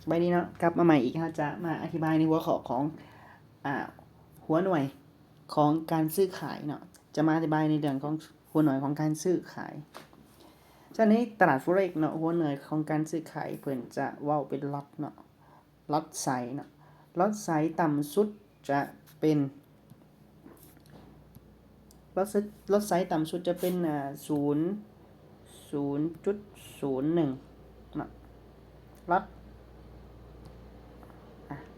ใบนี้เนาะกลับมาใหม่อีกเราจะมาอธิบายในหัวข้อของอ่าหัวหน่วยของการซื้อขายเนาะจะมาอธิบายในเรื่องของหัวหน่วยของการซื้อขายฉะนั้นตลาด Forex เนาะหัวหน่วยของการซื้อขายเพิ่นจะเว้าเป็นล็อตเนาะล็อตไซส์เนาะล็อตไซส์ต่ำสุดจะเป็นล็อตไซส์ต่ำสุดจะเป็น0.01เนาะล็อต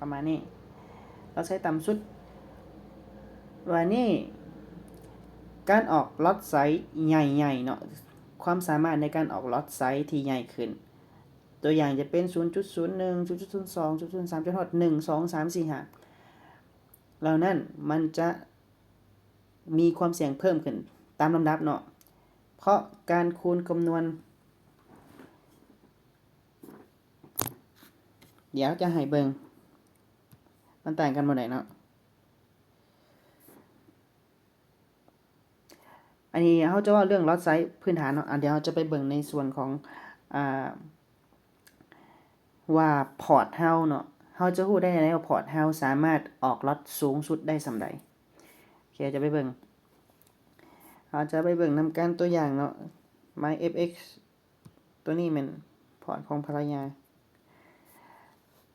ประมาณนี้ล็อตไซส์ต่ำสุดวันนี้การออกล็อตไซส์ใหญ่ๆเนาะความสามารถในการออกล็อตไซส์ที่ใหญ่ขึ้นตัวอย่างจะเป็น 0.01 0.02 0.03 จนถึง1 2 3 4 5เหล่านั้นมันจะมีความเสี่ยงเพิ่มขึ้นตามลำดับเนาะเพราะการคูณคำนวณเดี๋ยวจะให้เบิ่งมันต่างกันบ่ได้เนาะอันนี้เขาจะว่าเรื่องล็อตไซส์พื้นฐานเนาะเดี๋ยวเราจะไปเบิ่งในส่วนของว่าพอร์ตเฮาเนาะเฮาจะรู้ได้ไงว่าพอร์ตเฮาสามารถออกล็อตสูงสุดได้ส่ำใดโอเคจะไปเบิ่งเราจะไปเบิ่งนำการตัวอย่างเนาะ MyFX ตัวนี้มันพอร์ตของภรรยา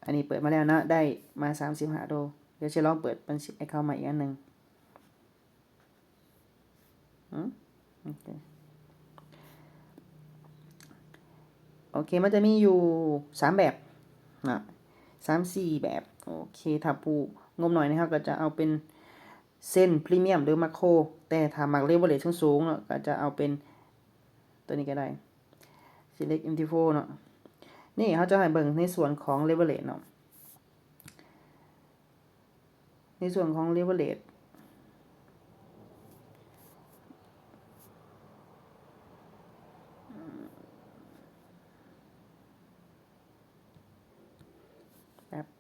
อันนี้เปิดมาแล้วเนาะได้มา35โดเดี๋ยวจะลองเปิดบัญชี account ใหม่อีกอันนึงโอเคมันจะมีอยู่3แบบนะ3-4แบบโอเคถ้าผู้งบหน่อยนะครับก็จะเอาเป็นเส้นพรีเมียมหรือมาโครแต่ถ้ามักเลเวลเลทสูงๆเนาะก็จะเอาเป็นตัวนี้ก็ได้ select MT4 เนาะนี่เขาจะให้เบิ่งในส่วนของ leverage เนาะในส่วนของ leverage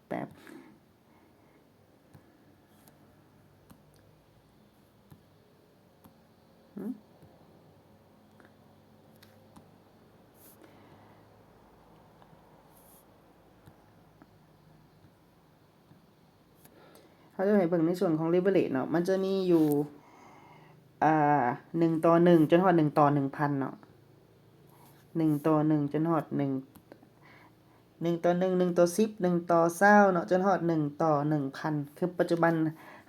แป๊บเขาจะให้เบิ่งในส่วนของ leverage เนาะมันจะมีอยู่1:1จนฮอด1:1,000เนาะ1:1จนฮอด1:1 1:10 1:20เนาะจนฮอด1:1,000คือปัจจุบัน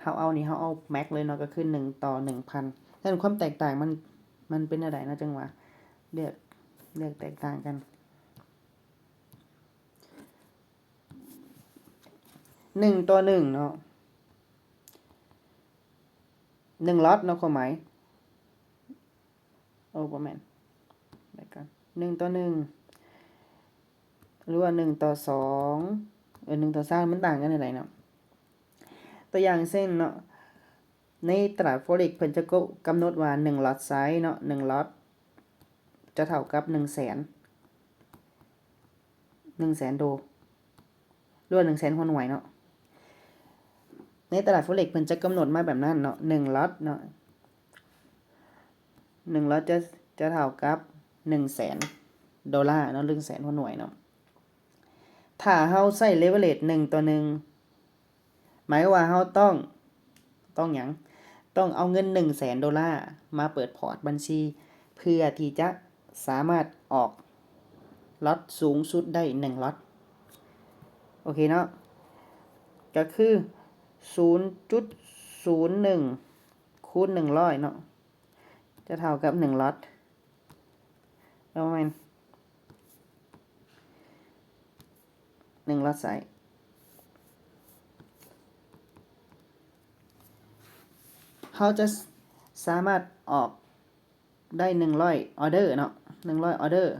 เฮาเอานี่เฮาเอาแม็กเลยเนาะก็คือ1:1,000ฉะนั้นความแตกต่างมันเป็นจังไดนะจังหวะเลือกแตกต่างกัน1:1เนาะ1ล็อตเนาะความหมายโอ้บ่แม่นได้กัน1:1หรือว่า1:21:3มันต่างกันจังไดเนาะตัวอย่างเช่นเนาะในตลาด Forex เพิ่นจะกำหนดว่า1ล็อตไซส์เนาะ1ล็อตจะเท่ากับ100,000โดหรือว่า100,000หัวหน่วยเนาะในตลาด Forex เพิ่นจะกำหนดมาแบบนั้นเนาะ1ล็อตเนาะ1ล็อตจะเท่ากับ100,000 ดอลลาร์เนาะ100,000หัวหน่วยเนาะถ้าเฮาใช้ leverage 1:1หมายว่าเฮาต้องหยังต้องเอาเงิน100,000 ดอลลาร์มาเปิดพอร์ตบัญชีเพื่อที่จะสามารถออกล็อตสูงสุดได้1ล็อตโอเคเนาะก็คือ 0.01 คูณ100เนาะจะเท่ากับ1ล็อตประมาณ1ล็อตไซส์เขาจะสามารถออกได้100ออเดอร์เนาะ100ออเดอร์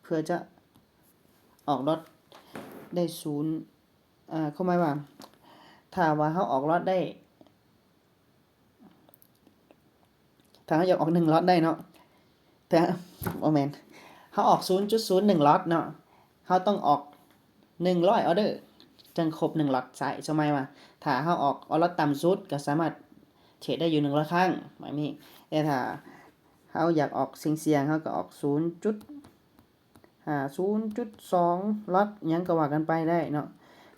เพื่อจะออกล็อตได้เข้าหมายว่าถ้าว่าเขาออกล็อตได้ถ้าเขาอยากออก1ล็อตได้เนาะแต่บ่แม่นเขาออก 0.01 ล็อตเนาะเขาต้องออก100ออเดอร์จนครบ1ล็อตใช่ใช่ไหมว่าถ้าเขาออกล็อตต่ำสุดก็สามารถเทรดได้อยู่100ครั้งแบบนี้แต่ถ้าเขาอยากออกเสี่ยงๆเขาก็ออก0.5 0.2 ล็อตยังก็ว่ากันไปได้เนาะ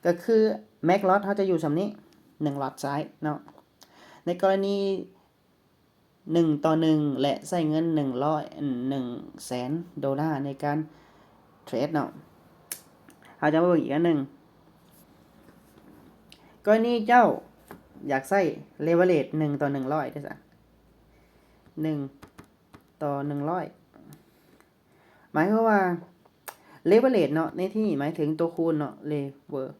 ก็คือแม็กล็อตเขาจะอยู่สำนี้1ล็อตซ้ายเนาะในกรณี1 ต่อ 1และใช้เงิน$100,000ในการเทรดเนาะเราจะมาเบิ่งอีกอันหนึ่งกรณีเจ้าอยากใช้เลเวอเรจ1 ต่อ 100ได้จ้ะ1 ต่อ 100หมายความว่าเลเวอเรจเนาะในที่นี้หมายถึงตัวคูณเนาะเลเวอร์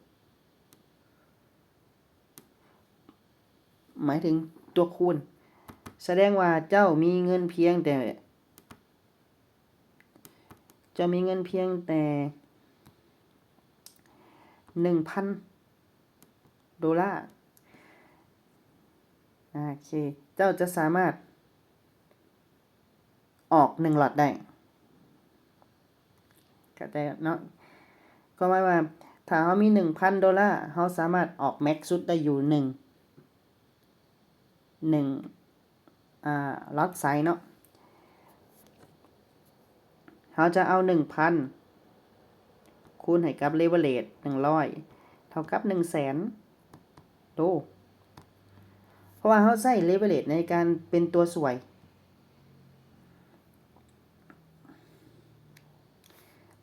หมายถึงตัวคูณแสดงว่าเจ้ามีเงินเพียงแต่$1,000โอเคเจ้าจะสามารถออก1ล็อตได้ก็ได้เนาะก็หมายว่าถ้าเรามี$1,000เราสามารถออกแม็กซ์สุดได้อยู่1ล็อตไซส์เนาะเราจะเอา1,000คูณให้กับเลเวอเรจ100เท่ากับ100,000ดูเพราะว่าเราใช้เลเวอเรจในการเป็นตัวส่วย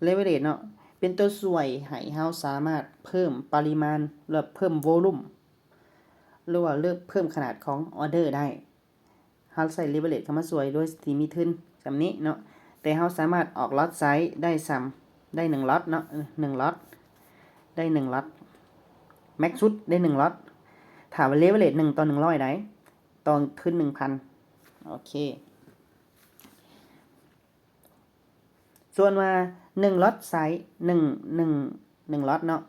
เลเวอเรจเนาะเป็นตัวส่วยให้เราสามารถเพิ่มปริมาณหรือเพิ่มโวลุ่มหรือว่าเลือกเพิ่มขนาดของออเดอร์ได้เราใช้เลเวอเรจเข้ามาส่วยโดยที่มีทุนสำนี้เนาะแต่เราสามารถออกล็อตไซส์ได้ได้1ล็อตเนาะ1ล็อตได้1ล็อตแม็กซ์สุดได้1ล็อตถามว่าเลเวอเรจ1 ต่อ 100ได้ตอนขึ้น 1,000 โอเคส่วนว่า1ล็อตไซส์1ล็อตเนาะ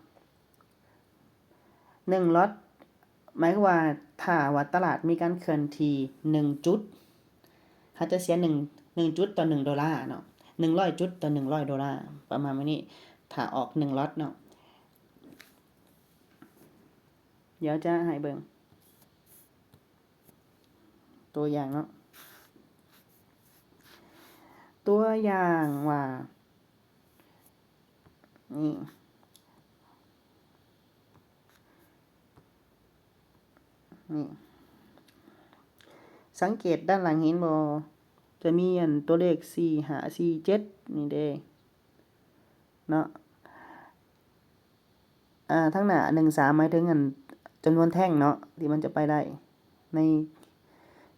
1ล็อตหมายความว่าถ้าว่าตลาดมีการเคลื่อนที่1จุดเขาจะเสีย1จุดต่อ$1เนาะ100จุดต่อ$100ประมาณนี้ถ้าออก1ล็อตเนาะเดี๋ยวจะให้เบิ่งตัวอย่างเนาะตัวอย่างว่านี่สังเกตด้านหลังเห็นบ่จะมีอันตัวเลข4 5 4 7นี่เด้เนาะทั้งหน้า13หมายถึงอันจำนวนแท่งเนาะที่มันจะไปได้ใ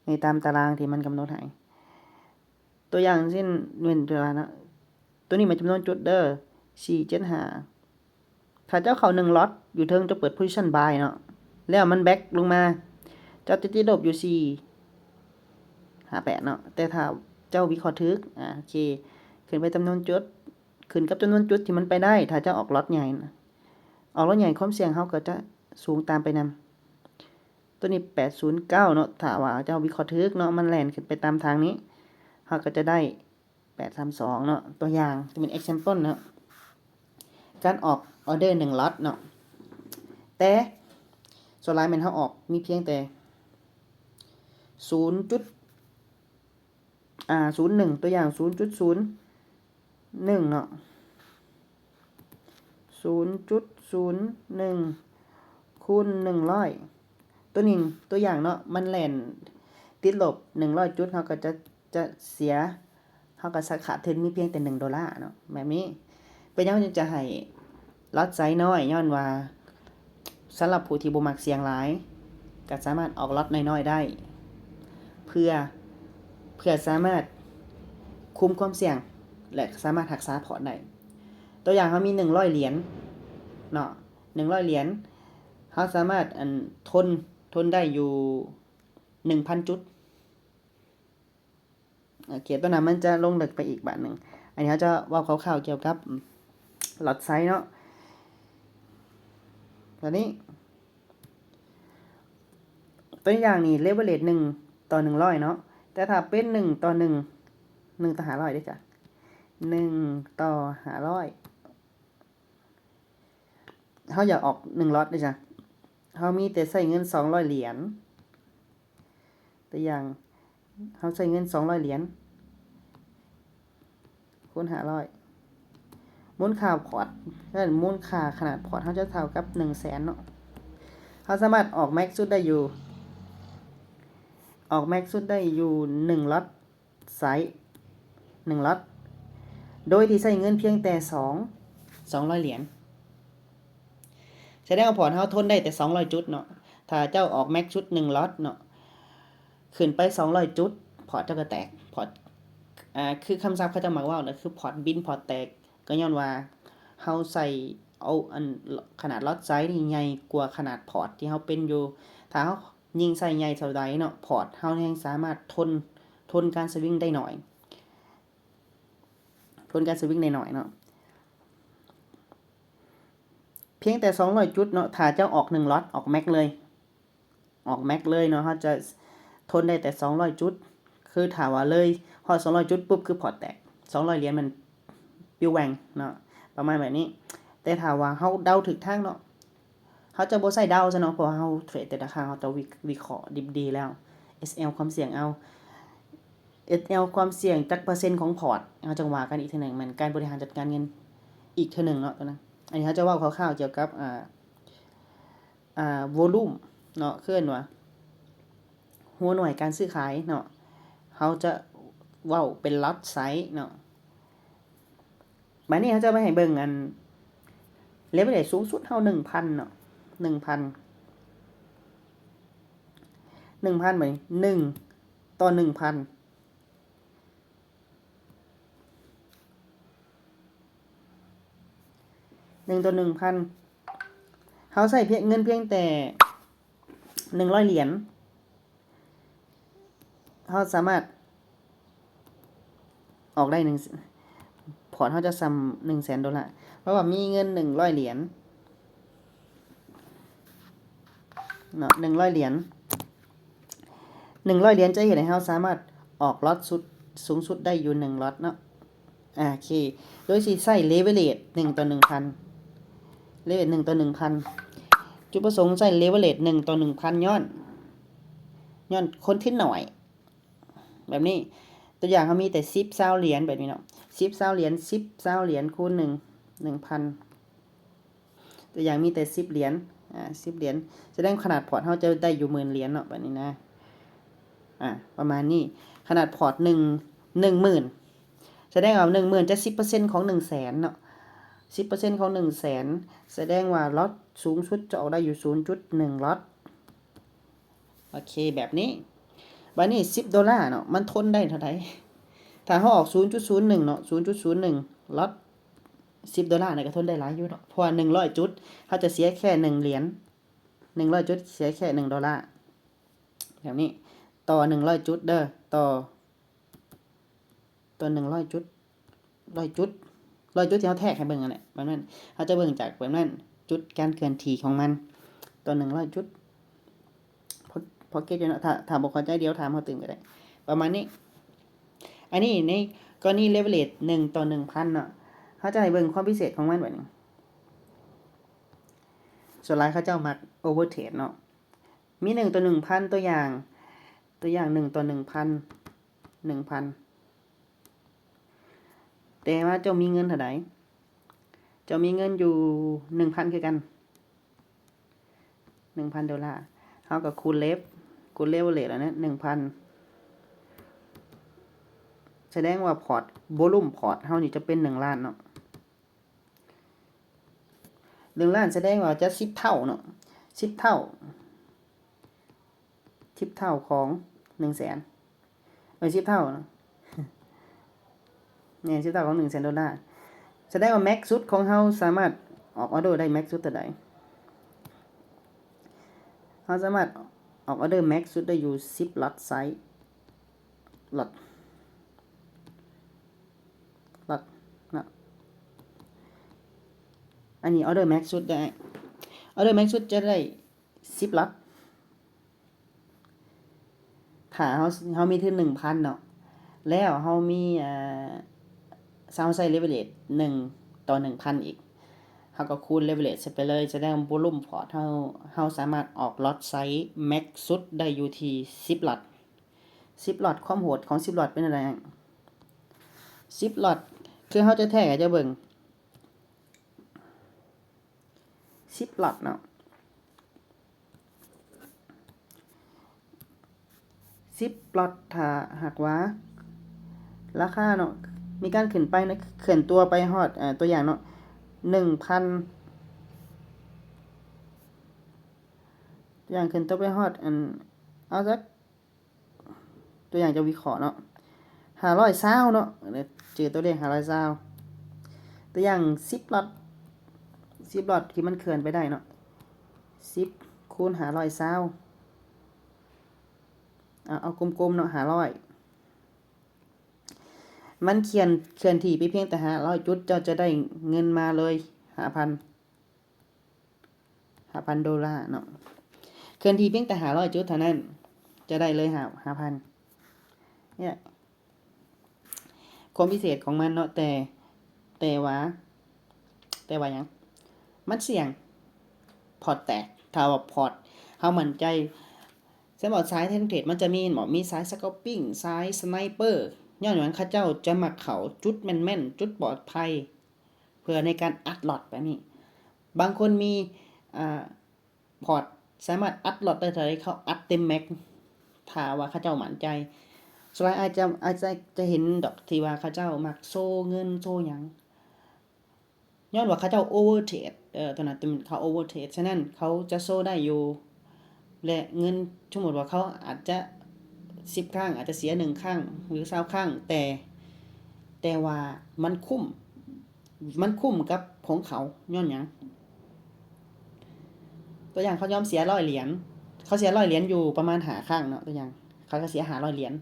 นตามตารางที่มันกำหนดให้ตัวอย่างเช่นตัวนะตัวนี้มันจำนวนจุดเด้อ4 7 5ถ้าเจ้าเข้า1ล็อตอยู่เทิงจะเปิด position buy เนาะแล้วมันแบ็กลงมาเจ้าติดลบอยู่4 58เนาะแต่ถ้าเจ้าวิเคราะห์ถึกโอเคขึ้นไปจำนวนจุดขึ้นกับจำนวนจุดที่มันไปได้ถ้าเจ้าออกล็อตใหญ่นะออกล็อตใหญ่ความเสี่ยงเฮาก็จะสูงตามไปนำตัวนี้809เนาะถ้าว่าเจ้าวิเคราะห์ถึกเนาะมันแล่นขึ้นไปตามทางนี้เฮาก็จะได้832เนาะตัวอย่างจะเป็น example เนาะการออกออเดอร์1ล็อตเนาะแต่ส่วนหลายแม่นเฮาออกมีเพียงแต่0.01ตัวอย่าง 0.01 เนาะ 0.01 คูณ100ตัวนี้ตัวอย่างเนาะมันแล่นติดลบ100จุดเฮาก็จะเสียเฮาก็สาขาทุนมีเพียงแต่$1เนาะแบบนี้เป็นหยังจึงจะให้ล็อตไซส์น้อยย้อนว่าสำหรับผู้ที่บ่มักเสี่ยงหลายก็สามารถออกล็อตน้อยๆได้เพื่อสามารถคุมความเสี่ยงและสามารถรักษาพอร์ตได้ตัวอย่างเขามี100เหรียญเนาะ100เหรียญเขาสามารถทนได้อยู่ 1,000 จุดโอเคตัวนั้นมันจะลงลึกไปอีกบาทหนึ่งอันนี้เขาจะว่าคร่าวๆเกี่ยวกับล็อตไซส์เนาะตอนนี้ตัวอย่างนี้เลเวอเรจ1 ต่อ 100เนาะแต่ถ้าเป็น1 ต่อ 1 ต่อ 500ได้จ้ะ1 ต่อ 500เขาอยากออก1ล็อตได้จ้ะเขามีแต่ใช้เงิน200เหรียญตัวอย่างเขาใช้เงิน200เหรียญคูณ500 มูลค่าพอร์ตนั่นมูลค่าขนาดพอร์ตเขาจะเท่ากับ 100,000 เนาะเขาสามารถออกแม็กซ์สุดได้อยู่1 ล็อตไซส์1 ล็อตโดยที่ใช้เงินเพียงแต่200 เหรียญแสดงว่าพอร์ตเฮาทนได้แต่200จุดเนาะถ้าเจ้าออกแม็กชุด1 ล็อตเนาะขึ้นไป200จุดพอร์ตเจ้าก็แตกพอร์ตคือคำศัพท์เขาจะมาว่าคือพอร์ตบินพอร์ตแตกก็ย้อนว่าเฮาใส่เอาอันขนาดล็อตไซส์นี่ใหญ่กว่าขนาดพอร์ตที่เฮาเป็นอยู่ถ้าเฮายิงใส่ใหญ่เท่าใดเนาะพอร์ตเฮายังสามารถทนการสวิงได้หน่อยทนการสวิงได้หน่อยเนาะเพียงแต่200จุดเนาะถ้าเจ้าออก1 ล็อตออกแม็กเลยเนาะเฮาจะทนได้แต่200จุดคือถ้าว่าเลยพอ200จุดปุ๊บคือพอร์ตแตก200เหรียญมันปิวแหว่งเนาะประมาณแบบนี้แต่ถ้าว่าเฮาเดาถูกทางเนาะเฮาจะบ่ใช้เดาซะเนาะเพราะเฮาเทรดแต่ราคาเฮาจะวิเคราะห์ดิบดีแล้ว SL ความเสี่ยงเอา SL ความเสี่ยงจักเปอร์เซ็นต์ของพอร์ตเฮาจะว่ากันอีกทีนึงมันการบริหารจัดการเงินอีกเทื่อนึงเนาะตัวนั้นอันนี้เฮาจะเว้าคร่าวๆเกี่ยวกับวอลุ่มเนาะคือว่าหัวหน่วยการซื้อขายเนาะเฮาจะเว้าเป็นล็อตไซส์เนาะบัดนี้เฮาจะมาให้เบิ่งอันเลเวลสูงสุดเฮา 1,000 เนาะ 1,000 1,000 บัดนี้1ต่อ 1,000 1ต่อ 1,000 เฮาใช้เงินเพียงแต่100เหรียญเฮาสามารถออกได้พอร์ตเฮาจะซ้ำ$100,000เพราะว่ามีเงิน100เหรียญเนาะ100เหรียญ100เหรียญจะเฮ็ดให้เฮาสามารถออกล็อตสูงสุดได้อยู่1ล็อตเนาะโอเคโดยสิใช้เลเวลเลท1ต่อ 1,000เลเวล1ต่อ 1,000จุดประสงค์ใช้เลเวลเลท1ต่อ 1,000ย้อนคนที่หน่อยแบบนี้ตัวอย่างเขามีแต่10 20เหรียญแบบนี้เนาะ10 20เหรียญ10 20เหรียญคูณ1 1,000ตัวอย่างมีแต่10เหรียญ10เหรียญแสดงขนาดพอร์ตเฮาจะได้อยู่10,000เหรียญเนาะแบบนี้นะประมาณนี้ขนาดพอร์ต10,000แสดงว่า10,000จะ 10% ของ 100,000เนาะ 10% ของ 100,000แสดงว่าล็อตสูงสุดจะออกได้อยู่ 0.1 ล็อตโอเคแบบนี้บัดนี้$10เนาะมันทนได้เท่าใดถ้าเฮาออก 0.01 เนาะ 0.01 ล็อต$10นี่ก็ทนได้หลายอยู่เนาะเพราะว่า100จุดเฮาจะเสียแค่1เหรียญ100จุดเสียแค่$1แบบนี้ต่อ100จุดเด้อต่อ100จุด100จุด100จุดที่เฮาแทรกให้เบิ่งนั่นแหละแบบนั้นเฮาจะเบิ่งจากแบบนั้นจุดการเคลื่อนที่ของมันต่อ100จุดพอเก็ตอยู่เนาะถ้าบ่เข้าใจเดี๋ยวถามเฮาตื่นก็ได้ประมาณนี้อันนี้ในกรณีเลเวลเลท1ต่อ 1,000 เนาะเฮาจะให้เบิ่งความพิเศษของมันแบบนี้ส่วนหลายเขาเจ้ามักโอเวอร์เทรดเนาะมี1ต่อ 1,000 ตัวอย่าง1ต่อ 1,000 แต่ว่าเจ้ามีเงินเท่าใดเจ้ามีเงินอยู่ 1,000 คือกัน$1,000เฮาก็คูณเลเวลเลทแล้วนะ 1,000 แสดงว่าพอร์ตวอลุ่มพอร์ตเฮานี่จะเป็น1ล้านเนาะ1ล้านแสดงว่าจะ10เท่าเนาะ10เท่าของ 100,00010เท่าเนาะเนี่ย10เท่าของ$100,000แสดงว่าแม็กซ์สุดของเฮาสามารถออกออเดอร์ได้แม็กซ์สุดเท่าใดเฮาสามารถออกออเดอร์แม็กซ์สุดได้อยู่10ล็อตไซส์ล็อตนะอันนี้ออเดอร์แม็กซ์สุดได้ออเดอร์แม็กซ์สุดจะได้10ล็อตถ้าเฮามีทุน 1,000 เนาะแล้วเฮามีเฮาใช้เลเวลเลท1ต่อ 1,000 อีกเฮาก็คูณเลเวลเลทไปเลยแสดงวอลุ่มพอร์ตเฮาสามารถออกล็อตไซส์แม็กซ์สุดได้อยู่ที่10ล็อต10ล็อตความโหดของ10ล็อตเป็นอะไร10ล็อตคือเฮาจะแท้ก็จะเบิ่ง 10 ล็อตเนาะ10 ล็อตถ้าหากว่าราคาเนาะมีการขึ้นไปนะขึ้นตัวไปฮอดตัวอย่างเนาะ 1,000 ตัวอย่างขึ้นตัวไปฮอดเอาสักตัวอย่างจะวิเคราะห์เนาะ520เนาะเจอตัวเลข520ตัวอย่าง10 ล็อต10 ล็อตที่มันเคลื่อนไปได้เนาะ10คูณ520เอากลมๆเนาะ500มันเคลื่อนที่ไปเพียงแต่500จุดเจ้าจะได้เงินมาเลย 5,000 ดอลลาร์เนาะเคลื่อนที่เพียงแต่500จุดเท่านั้นจะได้เลย5,000เนี่ยความพิเศษของมันเนาะแต่ว่าหยังมันเสี่ยงพอร์ตแตกถ้าว่าพอร์ตเฮามั่นใจสำหรับสายเทรดมันจะมีสายสแกลปิ้งสายสไนเปอร์ย้อนหยังเขาเจ้าจะมักเข้าจุดแม่นๆจุดปลอดภัยเพื่อในการอัดล็อตแบบนี้บางคนมีพอร์ตสามารถอัดล็อตได้เท่าไรเขาอัดเต็มแม็กถ้าว่าเขาเจ้ามั่นใจส่วนอาจจะเห็นดอกที่ว่าเขาเจ้ามักโซเงินโซหยังย้อนว่าเขาเจ้าโอเวอร์เทรดตอนนั้นเขาโอเวอร์เทรดฉะนั้นเขาจะโซได้อยู่และเงินสมมุติว่าเขาอาจจะ10ครั้งอาจจะเสีย1ครั้งหรือ20ครั้งแต่ว่ามันคุ้มกับของเขาย้อนหยังตัวอย่างเขายอมเสีย100เหรียญเขาเสีย100เหรียญอยู่ประมาณ5ครั้งเนาะตัวอย่างเขาก็เสีย500เหรียญ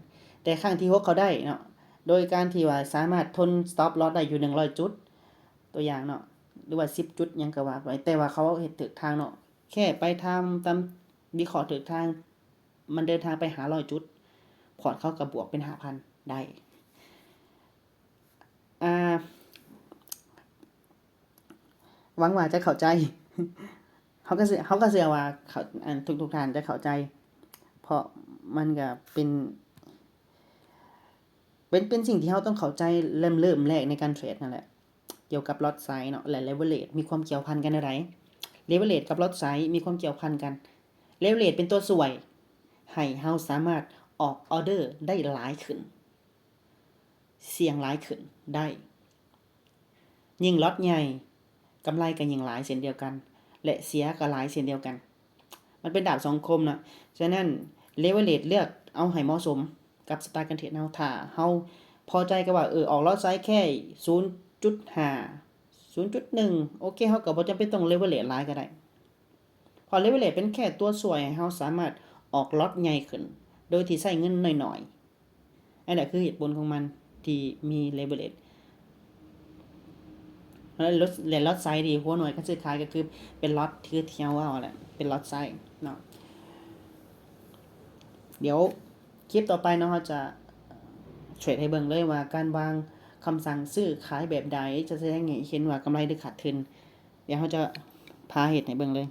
แต่ครั้งที่6เขาได้เนาะโดยการที่ว่าสามารถทน stop loss ได้อยู่100จุดตัวอย่างเนาะหรือว่า10จุดหยังก็ว่าไปแต่ว่าเขาเฮ็ดถูกทางเนาะแค่ไปทำตามวิเคราะห์ถูกทางมันเดินทางไปหา100จุดพอร์ตเขาก็บวกเป็น 5,000 ได้หวังว่าจะเข้าใจเขาก็เชื่อว่าเขาทุกท่านจะเข้าใจเพราะมันก็เป็นสิ่งที่เราต้องเข้าใจเริ่มแรกในการเทรดนั่นแหละเกี่ยวกับล็อตไซส์เนาะและ leverage มีความเกี่ยวพันกันจังได๋ leverage กับล็อตไซส์มีความเกี่ยวพันกัน leverage เป็นตัวช่วยให้เราสามารถออกออเดอร์ได้หลายขึ้นเสี่ยงหลายขึ้นได้ยิ่งล็อตใหญ่กำไรก็ยิ่งหลายเช่นเดียวกันและเสียก็หลายเช่นเดียวกันมันเป็นดาบสองคมนะฉะนั้น leverage เลือกเอาให้เหมาะสมกับสไตล์การเทรดเฮาถ้าเฮาพอใจกับว่าออกล็อตไซส์แค่ 0.5 0.1 โอเคเฮาก็บ่จำเป็นต้อง leverage หลายก็ได้พอ leverage เป็นแค่ตัวช่วยให้เฮาสามารถออกล็อตใหญ่ขึ้นโดยที่ใช้เงินน้อยๆอันนั้นคือเหตุผลของมันที่มี leverageแล้วล็อตไซส์ดีหัวหน่วยการซื้อขายก็คือเป็นล็อตที่เที่ยวว่าแหละเป็นล็อตไซส์เนาะเดี๋ยวคลิปต่อไปเนาะเราจะเทรดให้เบิ่งเลยว่าการวางคำสั่งซื้อขายแบบใดจะแสดงให้เห็นว่ากำไรหรือขาดทุนเดี๋ยวเราจะพาเฮ็ดให้เบิ่งเลย